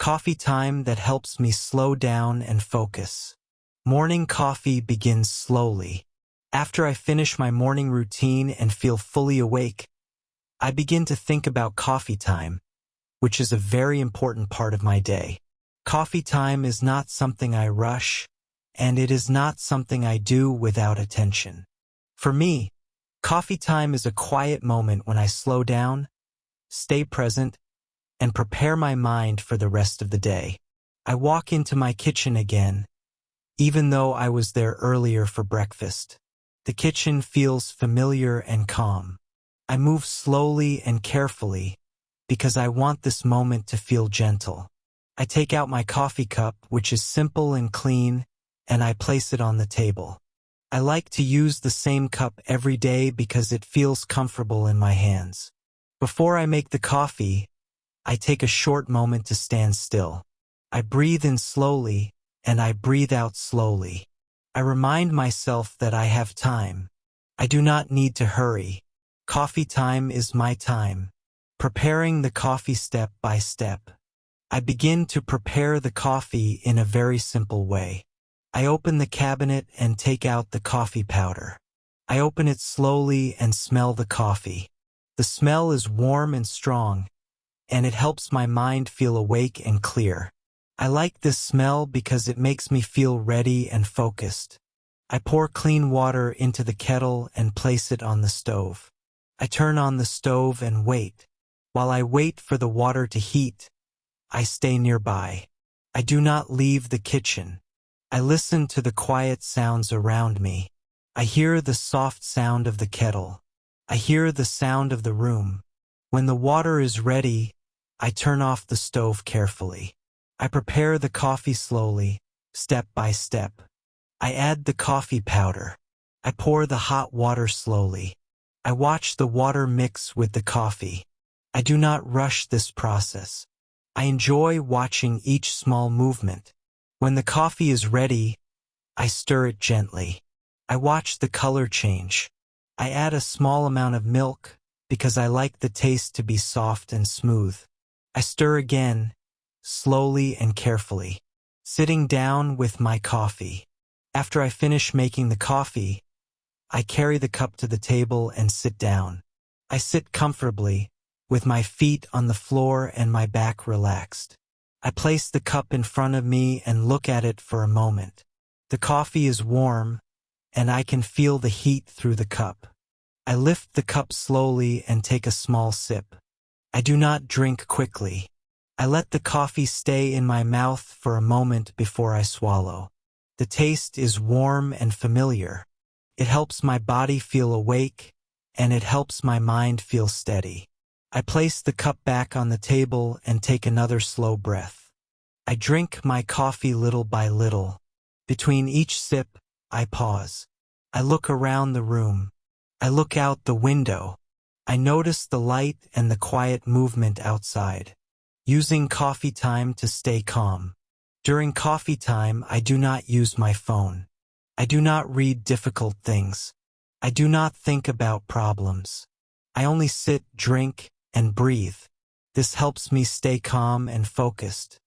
Coffee time that helps me slow down and focus. Morning coffee begins slowly. After I finish my morning routine and feel fully awake, I begin to think about coffee time, which is a very important part of my day. Coffee time is not something I rush, and it is not something I do without attention. For me, coffee time is a quiet moment when I slow down, stay present, and prepare my mind for the rest of the day. I walk into my kitchen again, even though I was there earlier for breakfast. The kitchen feels familiar and calm. I move slowly and carefully because I want this moment to feel gentle. I take out my coffee cup, which is simple and clean, and I place it on the table. I like to use the same cup every day because it feels comfortable in my hands. Before I make the coffee, I take a short moment to stand still. I breathe in slowly, and I breathe out slowly. I remind myself that I have time. I do not need to hurry. Coffee time is my time. Preparing the coffee step by step. I begin to prepare the coffee in a very simple way. I open the cabinet and take out the coffee powder. I open it slowly and smell the coffee. The smell is warm and strong, and it helps my mind feel awake and clear. I like this smell because it makes me feel ready and focused. I pour clean water into the kettle and place it on the stove. I turn on the stove and wait. While I wait for the water to heat, I stay nearby. I do not leave the kitchen. I listen to the quiet sounds around me. I hear the soft sound of the kettle. I hear the sound of the room. When the water is ready, I turn off the stove carefully. I prepare the coffee slowly, step by step. I add the coffee powder. I pour the hot water slowly. I watch the water mix with the coffee. I do not rush this process. I enjoy watching each small movement. When the coffee is ready, I stir it gently. I watch the color change. I add a small amount of milk because I like the taste to be soft and smooth. I stir again, slowly and carefully, sitting down with my coffee. After I finish making the coffee, I carry the cup to the table and sit down. I sit comfortably, with my feet on the floor and my back relaxed. I place the cup in front of me and look at it for a moment. The coffee is warm, and I can feel the heat through the cup. I lift the cup slowly and take a small sip. I do not drink quickly. I let the coffee stay in my mouth for a moment before I swallow. The taste is warm and familiar. It helps my body feel awake, and it helps my mind feel steady. I place the cup back on the table and take another slow breath. I drink my coffee little by little. Between each sip, I pause. I look around the room. I look out the window. I notice the light and the quiet movement outside. Using coffee time to stay calm. During coffee time, I do not use my phone. I do not read difficult things. I do not think about problems. I only sit, drink, and breathe. This helps me stay calm and focused.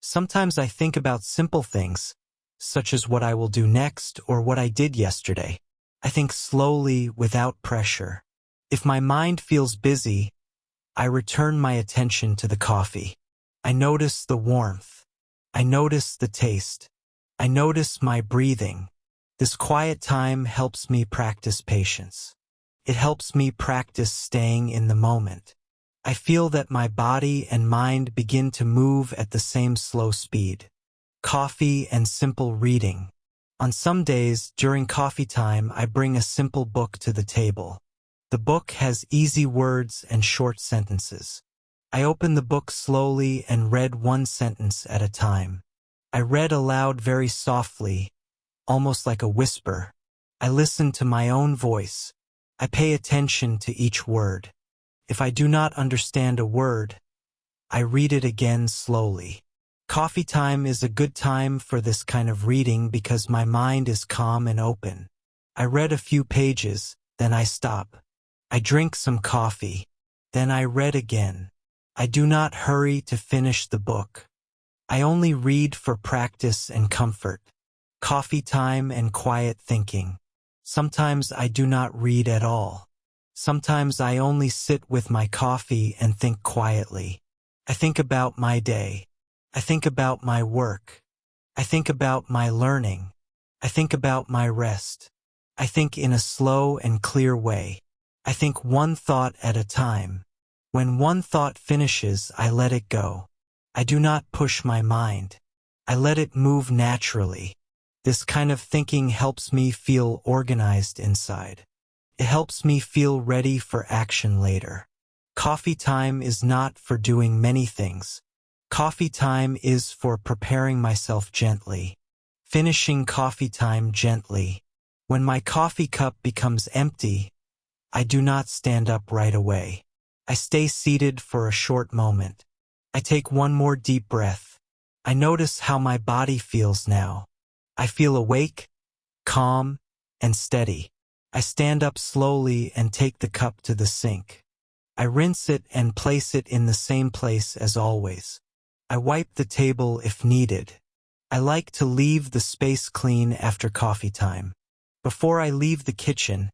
Sometimes I think about simple things, such as what I will do next or what I did yesterday. I think slowly without pressure. If my mind feels busy, I return my attention to the coffee. I notice the warmth. I notice the taste. I notice my breathing. This quiet time helps me practice patience. It helps me practice staying in the moment. I feel that my body and mind begin to move at the same slow speed. Coffee and simple reading. On some days, during coffee time, I bring a simple book to the table. The book has easy words and short sentences. I open the book slowly and read one sentence at a time. I read aloud very softly, almost like a whisper. I listen to my own voice. I pay attention to each word. If I do not understand a word, I read it again slowly. Coffee time is a good time for this kind of reading because my mind is calm and open. I read a few pages, then I stop. I drink some coffee, then I read again. I do not hurry to finish the book. I only read for practice and comfort, coffee time and quiet thinking. Sometimes I do not read at all. Sometimes I only sit with my coffee and think quietly. I think about my day. I think about my work. I think about my learning. I think about my rest. I think in a slow and clear way. I think one thought at a time. When one thought finishes, I let it go. I do not push my mind. I let it move naturally. This kind of thinking helps me feel organized inside. It helps me feel ready for action later. Coffee time is not for doing many things. Coffee time is for preparing myself gently. Finishing coffee time gently. When my coffee cup becomes empty, I do not stand up right away. I stay seated for a short moment. I take one more deep breath. I notice how my body feels now. I feel awake, calm, and steady. I stand up slowly and take the cup to the sink. I rinse it and place it in the same place as always. I wipe the table if needed. I like to leave the space clean after coffee time. Before I leave the kitchen,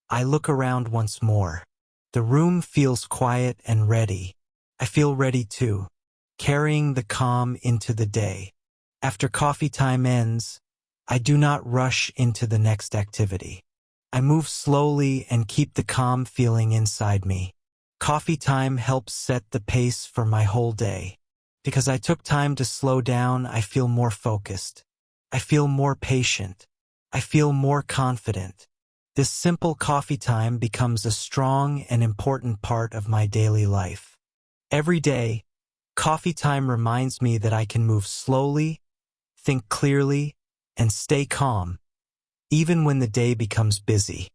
I look around once more. The room feels quiet and ready. I feel ready too, carrying the calm into the day. After coffee time ends, I do not rush into the next activity. I move slowly and keep the calm feeling inside me. Coffee time helps set the pace for my whole day. Because I took time to slow down, I feel more focused. I feel more patient. I feel more confident. This simple coffee time becomes a strong and important part of my daily life. Every day, coffee time reminds me that I can move slowly, think clearly, and stay calm, even when the day becomes busy.